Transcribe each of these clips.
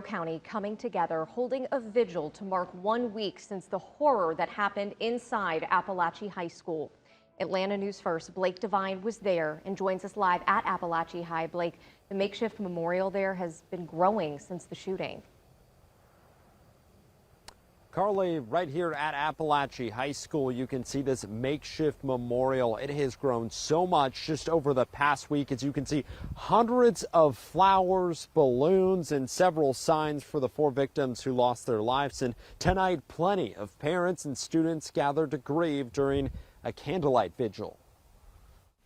County coming together, holding a vigil to mark 1 week since the horror that happened inside Apalachee High School. Atlanta News First, Blake Devine was there and joins us live at Apalachee High. Blake, the makeshift memorial there has been growing since the shooting. Carly, right here at Apalachee High School, you can see this makeshift memorial. It has grown so much just over the past week. As you can see, hundreds of flowers, balloons, and several signs for the 4 victims who lost their lives. And tonight, plenty of parents and students gathered to grieve during a candlelight vigil.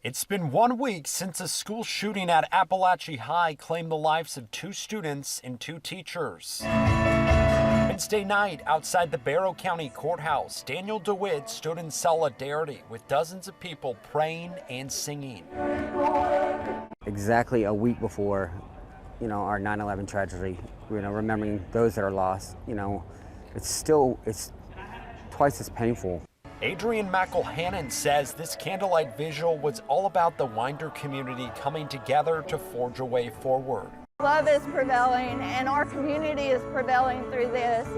It's been 1 week since a school shooting at Apalachee High claimed the lives of 2 students and 2 teachers. Wednesday night, outside the Barrow County Courthouse, Daniel DeWitt stood in solidarity with dozens of people praying and singing. Exactly a week before, our 9/11 tragedy, remembering those that are lost, it's twice as painful. Adrian McElhannon says this candlelight vigil was all about the Winder community coming together to forge a way forward. Love is prevailing, and our community is prevailing through this.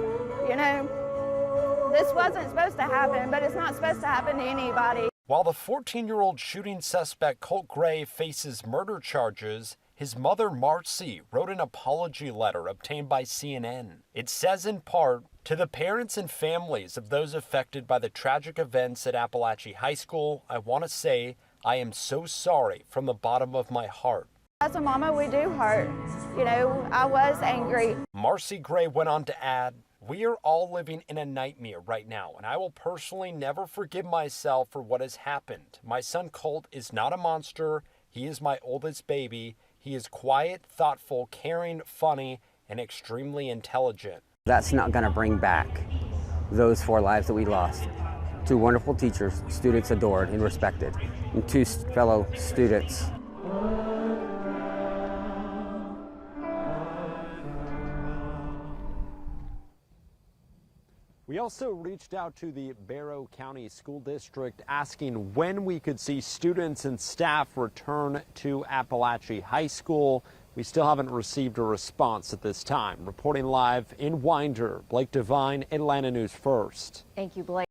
This wasn't supposed to happen, but it's not supposed to happen to anybody. While the 14-year-old shooting suspect, Colt Gray, faces murder charges, his mother, Marcy, wrote an apology letter obtained by CNN. It says in part, "To the parents and families of those affected by the tragic events at Apalachee High School, I want to say I am so sorry from the bottom of my heart." As a mama, we do hurt. I was angry. Marcy Gray went on to add, "We are all living in a nightmare right now, and I will personally never forgive myself for what has happened. My son Colt is not a monster. He is my oldest baby. He is quiet, thoughtful, caring, funny, and extremely intelligent." That's not going to bring back those 4 lives that we lost. 2 wonderful teachers, students adored and respected, and 2 fellow students. We also reached out to the Barrow County School District asking when we could see students and staff return to Apalachee High School. We still haven't received a response at this time. Reporting live in Winder, Blake Devine, Atlanta News First. Thank you, Blake.